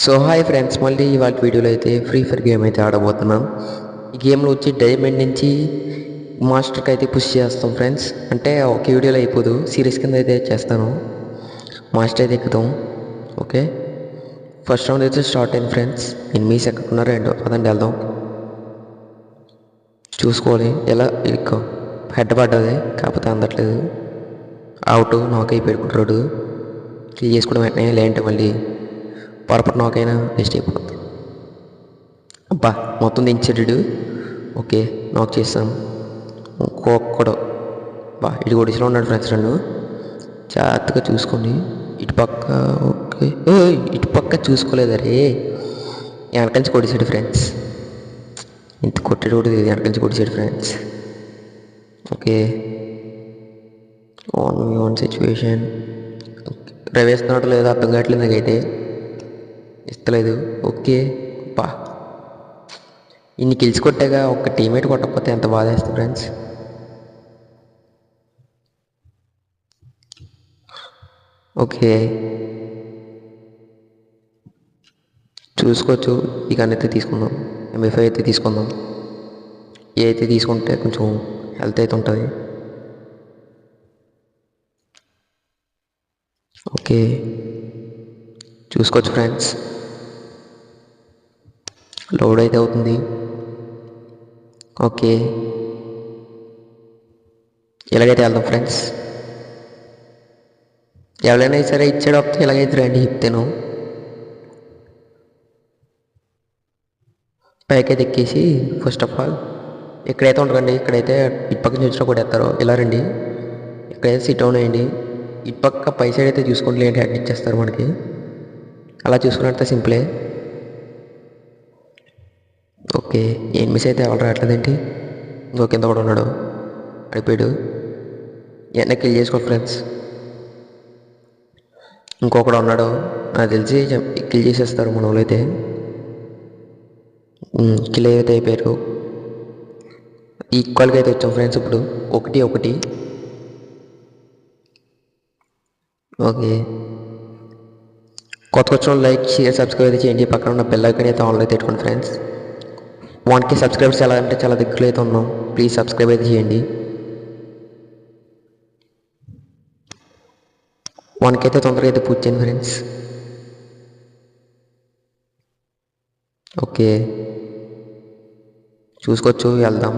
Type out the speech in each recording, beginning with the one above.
So hi friends, మళ్ళీ ఇవాళ వీడియోలో అయితే ఫ్రీ ఫైర్ గేమ్ అయితే ఆడబోతున్నాం. ఈ గేమ్లో వచ్చి డైమండ్ నుంచి మాస్టర్కి అయితే పుష్ చేస్తాం ఫ్రెండ్స్. అంటే ఒక వీడియోలో అయిపోదు, సిరీస్ కింద అయితే చేస్తాను. మాస్టర్ అయితే ఎక్కుతాం. ఓకే, ఫస్ట్ రౌండ్ అయితే స్టార్ట్ అయింది ఫ్రెండ్స్. ఎనిమిస్ ఎక్కడున్నారు రెండో పదండి వెళ్దాం. చూసుకోవాలి ఎలా ఎక్కువ హెడ్ పడ్డది, కాకపోతే అందట్లేదు. అవుట్ నాక్ అయి పెట్టుకుంటాడు. క్లియర్ చేసుకోవడం వెంటనే లేదంటే మళ్ళీ పొరపాటు నాకైనా వేస్ట్ అయిపోతుంది. అబ్బా మొత్తం దించాడు. ఓకే, నాక్ చేస్తాం. ఇంకొక్కడు బా ఇటు ఒడిసిలో ఉన్నాడు ఫ్రెండ్స్. నన్ను జాగ్రత్తగా చూసుకోండి. ఇటు పక్క ఓకే, ఇటు పక్క చూసుకోలేదు. అరే వెనకంచి కొడిసాడు ఫ్రెండ్స్. ఇంత కొట్టేది కూడా వెనకంచి కొడిసాడు ఫ్రెండ్స్. Okay, own situation. రవేస్తున్నాడు లేదో అర్థం కావట్లేదు నాకైతే. ఇస్తలేదు. ఓకే బా ఇన్ని కిల్స్ కొట్టాక ఒక టీమేట్ కొట్టకపోతే ఎంత బాధ వేస్తుంది ఫ్రెండ్స్. ఓకే, చూసుకోవచ్చు. ఈ గన్ అయితే తీసుకుందాం. MI5 అయితే తీసుకుందాం. ఏ అయితే తీసుకుంటే కొంచెం హెల్త్ అయితే ఉంటుంది. ఓకే, చూసుకోవచ్చు ఫ్రెండ్స్. లోడ్ అయితే అవుతుంది. ఓకే, ఎలాగైతే వెళ్దాం ఫ్రెండ్స్. ఎవరైనా సరే ఇచ్చాడు వస్తే ఎలాగైతే రండి చెప్తాను. పైకైతే ఎక్కేసి ఫస్ట్ ఆఫ్ ఆల్ ఇక్కడైతే ఉండకండి. ఇక్కడైతే ఇటు పక్క నుంచి కూడా వేస్తారు. ఇలా రండి, ఇక్కడైతే సిట్ డౌన్ అయ్యండి. ఇటు పక్క పై సైడ్ అయితే చూసుకోండి, లేదంటే హెడ్ ఇచ్చేస్తారు మనకి. అలా చూసుకున్నట్టే సింపులే. ఓకే, ఏం మిస్ అయితే ఎవరు రావట్లేదేంటి. ఇంకో కింద కూడా ఉన్నాడు, అడిపోయాడు. వెనక్కి కిల్ చేసుకో ఫ్రెండ్స్. ఇంకొకడు ఉన్నాడు, నాకు తెలిసి కిల్ చేసేస్తారు మన వాళ్ళు అయితే. కిల్ అయితే అయిపోయారు. ఈక్వల్గా అయితే వచ్చాం ఫ్రెండ్స్. ఇప్పుడు 1-1. ఓకే, కొత్త వచ్చిన లైక్ షేర్ సబ్స్క్రైబ్ అయితే చేయండి. పక్కన ఉన్న బెల్ ఐకాన్ అయితే ఆన్లో పెట్టుకోండి ఫ్రెండ్స్. 1K సబ్స్క్రైబర్స్ ఎలా అంటే చాలా దగ్గరలో అయితే ఉన్నాం. ప్లీజ్ సబ్స్క్రైబ్ అయితే చేయండి. 1K అయితే తొందరగా అయితే పూర్తి చేయండి ఫ్రెండ్స్. ఓకే, చూసుకోవచ్చు. వెళ్దాం.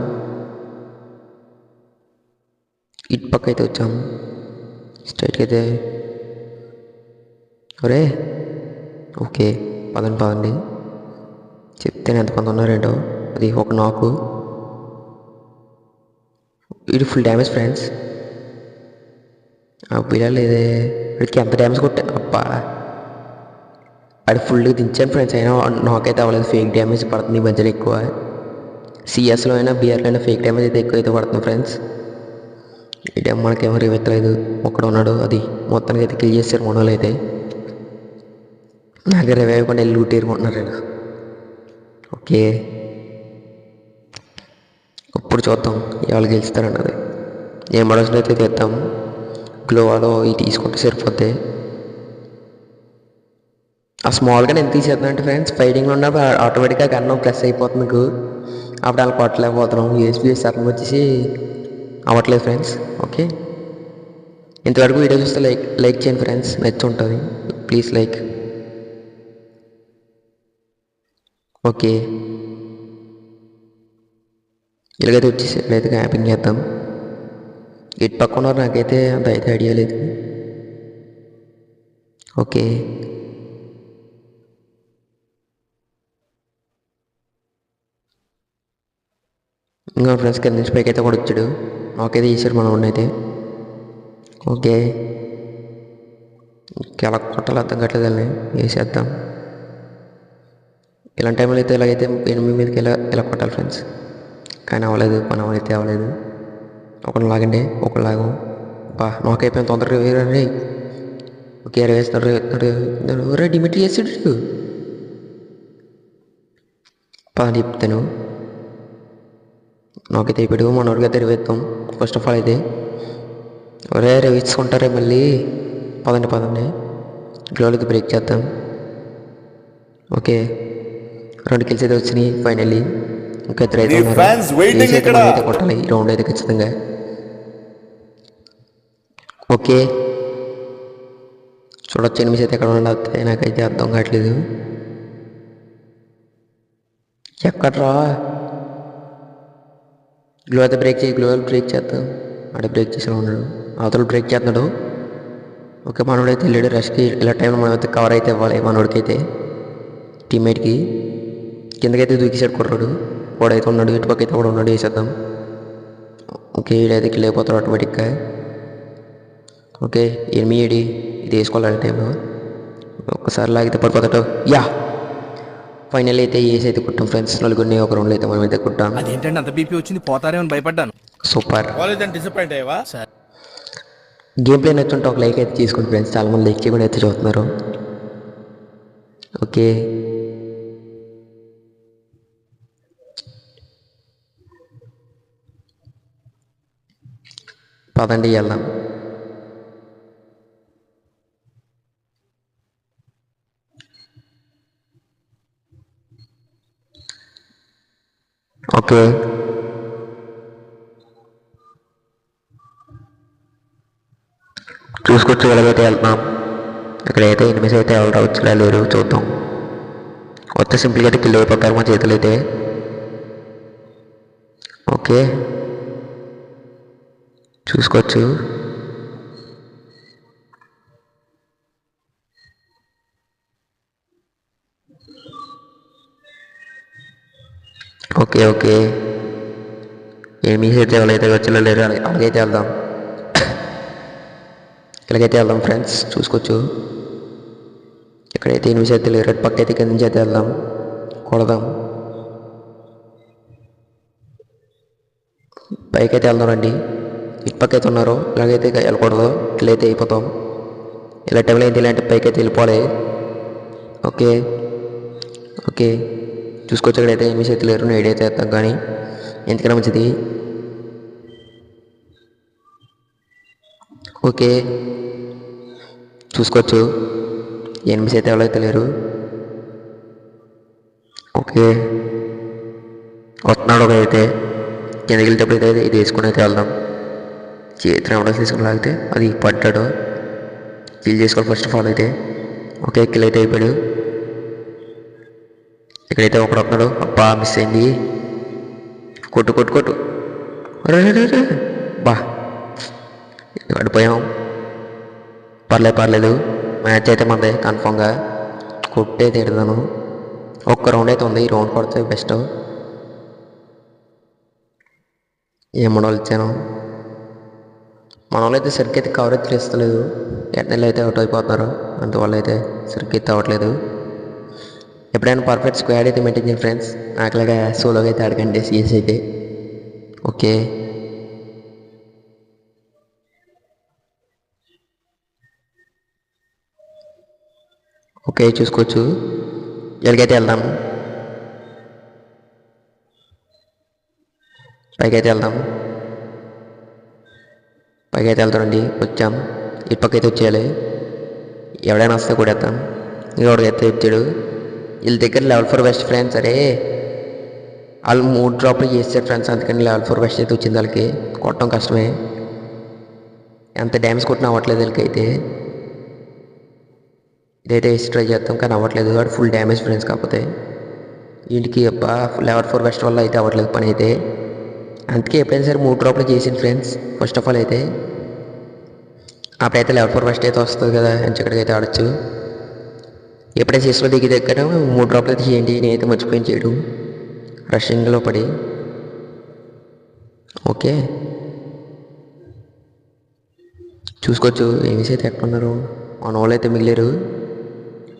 ఇటు పక్క అయితే వచ్చాం స్ట్రైట్కి అయితే. ఒరే ఓకే, పదండి చెప్తే ఎంతమంది ఉన్నారేంటో. అది ఒక నాకు. ఇది ఫుల్ డ్యామేజ్ ఫ్రెండ్స్. లేదే వీడికి ఎంత డ్యామేజ్ కొట్టాను. అబ్బా అది ఫుల్గా దించాను ఫ్రెండ్స్. అయినా నాకైతే అవ్వలేదు. ఫేక్ డ్యామేజ్ పడుతుంది ఈ మధ్యలో ఎక్కువ. సిఎస్లో అయినా బిఆర్లో అయినా ఫేక్ డ్యామేజ్ అయితే ఎక్కువ అయితే పడుతుంది ఫ్రెండ్స్. ఈ డ్యామ్ మనకేమో రివెత్తలేదు. ఒక్కడ ఉన్నాడు, అది మొత్తానికి అయితే కిల్ చేశారు మన వాళ్ళు అయితే. నాకు రివైవ్ కూడా వెళ్ళి లూట్ ఏరుకుంటున్నారు. ఓకే, ఇప్పుడు చూద్దాం ఎవరు గెలుస్తారన్నది. ఏ మోడల్స్లో అయితే తెద్దాం. గ్లోవాలో ఇవి తీసుకుంటే సరిపోద్ది. ఆ స్మాల్గా నేను తీసేద్దాం అంటే ఫ్రెండ్స్, ఫైటింగ్లో ఉన్నప్పుడు ఆటోమేటిక్గా గన్నం ప్రెస్ అయిపోతుంది మీకు. అప్పుడు అలా కొట్టలేకపోతున్నాం. యూఎస్బీ సర్వం వచ్చేసి అవ్వట్లేదు ఫ్రెండ్స్. ఓకే, ఇంతవరకు వీడియో చూస్తే లైక్ చేయండి ఫ్రెండ్స్, నచ్చుంటుంది. Please like. ఓకే, ఇలాగైతే వచ్చేసి ఇక్కడైతే క్యాంపింగ్ చేద్దాం. ఇటు పక్క ఉన్నారు, నాకైతే అంత అయితే ఐడియా లేదు. ఓకే, ఇంకా ఫ్రెండ్స్ కింద నుంచి పైకి అయితే కూడా వచ్చాడు. నాకైతే చేశాడు మన వాడిని అయితే. ఓకే, ఎలా కొట్టాలి అర్థం కావట్లేదని వేసేద్దాం. ఇలాంటి టైంలో అయితే ఇలాగైతే 8 మీదకి ఇలా కొట్టాలి ఫ్రెండ్స్. కానీ అవ్వలేదు, మన అయితే అవ్వలేదు. ఒకళ్ళు లాగండి, ఒకళ్ళు లాగం. నాక్ అయిపోయిన తొందరగా వేరే. ఓకే, వేస్తున్నాడు డిమిట్ చేసాడు. చెప్తాను. నాకైతే అయిపోయాడు. మన వరకు అయితే రివేస్తాం ఫస్ట్ ఆఫ్ ఆల్ అయితే. రివేసుకుంటారే మళ్ళీ. పదండి గ్లోలకి బ్రేక్ చేద్దాం. ఓకే 2 కిల్స్ అయితే వచ్చినాయి ఫైనల్లీ. ఇంకా 3 అయితే నీ ఉన్నారు. ఫ్యాన్స్ వెయిటింగ్ అయితే ఇక్కడ. మనం అయితే కొట్టాలి ఈ రౌండ్ అయితే ఖచ్చితంగా. ఓకే చూడొచ్చు ఎనిమిది అయితే ఎక్కడ ఉండదు, నాకైతే అర్థం కావట్లేదు. ఎక్కడ్రా గ్లో అయితే బ్రేక్ చేయి, గ్లో బ్రేక్ చేద్దాం. ఆడే బ్రేక్ చేసిన ఉన్నాడు, అవతల బ్రేక్ చేస్తున్నాడు. ఓకే మనోడైతే వెళ్ళాడు రష్కి. ఇలా టైంలో మనం అయితే కవర్ అయితే ఇవ్వాలి మనోడికైతే, టీమ్మేట్కి. కిందకైతే దూకిసాడు కుర్రాడు, వాడైతే ఉన్నాడు, ఇటుపక్క అయితే కూడా ఉన్నాడు, వేసేద్దాం. ఓకే వీడైతే కిల్ అయిపోతాడు ఆటోమేటిక్గా. ఓకే ఏడి ఇది వేసుకోవాలి టైంలో, ఒక్కసారి లాగితే పడిపోతాడు. యా ఫైనల్ అయితే ఏసి అయితే కుట్టాం ఫ్రెండ్స్, నలుగురిని ఒక రౌండ్లో అయితే మనం అయితే కుట్టాం. అదేంటంటే అంత బీపీ వచ్చింది, పోతారేమో అని భయపడ్డాను. సూపర్. డిసప్పాయింట్ అయ్యవా? గేమ్ ప్లే నచ్చుంటే ఒక లైక్ అయితే తీసుకోండి ఫ్రెండ్స్, చాలామంది లైక్ చేయకుండా అయితే చూస్తున్నారు. ఓకే పదండి వెళ్దాం. ఓకే చూసుకొచ్చి ఎలాగైతే వెళ్తున్నాం. ఇక్కడైతే ఎనిమిది అయితే ఎవరు రావచ్చు లేరు, చూద్దాం. కొత్త సింపుల్గా అయితే కిల్ అయిపోతారు మా చేతులు అయితే. ఓకే చూసుకోవచ్చు. ఓకే ఓకే ఎనిమిది అయితే ఎవరైతే వచ్చేలా లేరు, అలాగైతే వెళ్దాం. ఇలాగైతే వెళ్దాం ఫ్రెండ్స్, చూసుకోవచ్చు. ఇక్కడైతే ఎనిమిది అయితే లేరు, రెడ్ పక్క అయితే కింద నుంచి అయితే వెళ్దాం, కొడదాం. పైకి అయితే వెళ్దాం రండి. ఇటు పక్క అయితే ఉన్నారు, ఇలాగైతే వెళ్ళకూడదు, ఇలా అయితే అయిపోతాం. ఇలా టైంలో అయితే ఇలాంటి పైకి అయితే వెళ్ళిపోవాలి. ఓకే ఓకే చూసుకోవచ్చు. ఇక్కడైతే ఎనిమిది అయితే లేరు, నైట్ అయితే వేస్తాం కానీ ఎందుకన్నా మంచిది. ఓకే చూసుకోవచ్చు ఎనిమిది అయితే ఎవరైతే లేరు. ఓకే వస్తున్నాడు ఒక అయితే, కిందకి వెళ్ళేటప్పుడు అయితే ఇది వేసుకుని అయితే వెళ్దాం. చేతిని ఎవడో తీసుకుని లాగితే అది పడ్డాడు, కిల్ చేసుకోవాలి ఫస్ట్ ఆఫ్ ఆల్ అయితే. ఓకే కిల్ అయితే అయిపోయాడు. ఇక్కడైతే ఒకడు వస్తున్నాడు, అబ్బా మిస్ అయింది. కొట్టు కొట్టు కొట్టు, బా పడిపోయాం. పర్లేదు మ్యాచ్ అయితే మనది కన్ఫామ్గా, కొట్టే తిడతాను. ఒక్క రౌండ్ అయితే ఉంది, ఈ రౌండ్ కొడితే బెస్ట్. ఏం మోడల్ ఇచ్చాను, మన వాళ్ళు అయితే సరిగ్గా అయితే కవరేజ్ చేస్తలేదు, ఎట్నెల్ అయితే అవుట్ అయిపోతున్నారు, అందువల్ల అయితే సరిగ్గా అయితే అవ్వట్లేదు. ఎప్పుడైనా పర్ఫెక్ట్ స్క్వాడ్ అయితే మెయింటైన్ చేయండి ఫ్రెండ్స్, నాకులాగా సోలోగా అయితే అడగండి సిఎస్ అయితే. ఓకే ఓకే చూసుకోవచ్చు. ఎలాగైతే వెళ్దాం, పైకైతే వెళ్దాం, పైకైతే వెళ్తామండి. వచ్చాం, ఇటు పక్క అయితే వచ్చేయాలి. ఎవడైనా వస్తే కొడేస్తాం. ఇంకొకడికైతే వచ్చాడు, వీళ్ళ దగ్గర లెవెల్ 4 బెస్ట్ ఫ్రెండ్స్. అరే వాళ్ళు 3 డ్రాప్లు చేస్తారు ఫ్రెండ్స్, అందుకని లెవెల్ 4 బెస్ట్ అయితే వచ్చింది. వాళ్ళకి కొట్టడం కష్టమే, ఎంత డ్యామేజ్ కొట్టినా అవ్వట్లేదు వీళ్ళకైతే. ఇదైతే వేసి ట్రై చేస్తాం కానీ అవ్వట్లేదు, వాడు ఫుల్ డ్యామేజ్ ఫ్రెండ్స్. కాకపోతే వీటికి అబ్బా లెవెల్ 4 బెస్ట్ వల్ల అయితే అవ్వట్లేదు పని అయితే. అందుకే ఎప్పుడైనా సరే 3 డ్రాప్లు చేసింది ఫ్రెండ్స్ ఫస్ట్ ఆఫ్ ఆల్ అయితే, అప్పుడైతే లెవెల్ 4 బెస్ట్ అయితే వస్తుంది కదా, ఎంచక్కడికి అయితే ఆడచ్చు. ఎప్పుడైతే చేసిలో దిగి దగ్గర 3 డ్రాప్లు అయితే చేయండి, నేనైతే మర్చిపోయిన చేయడం రషింగ్లో పడి. ఓకే చూసుకోవచ్చు ఏమీస్ అయితే ఎక్కడ ఉన్నారు, మన వాళ్ళు అయితే మిగిలేరు,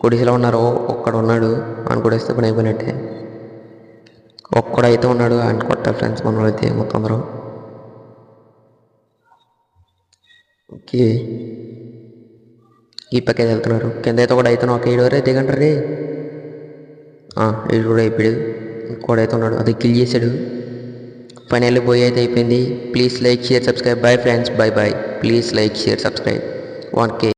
కొడిసిలో ఉన్నారు. ఒక్కడ ఉన్నాడు అని కొడేస్తే పని అయిపోయినట్టే. ఒక్కడైతే ఉన్నాడు అని కొట్టాలి ఫ్రెండ్స్ మన వాళ్ళు అయితే మొత్తం అందరూ. ఓకే ఈ పక్క అయితే వెళ్తున్నారు, కింద అయితే కూడా అయితే ఒక 7 వరకు దిగంటారు రే. 7 కూడా అయిపోయాడు, ఇంకోడైతే ఉన్నాడు, అది కిల్ చేశాడు. ఫైనల్లీ పోయి అయితే అయిపోయింది. Please like share subscribe. Bye friends, by please like share subscribe 1K.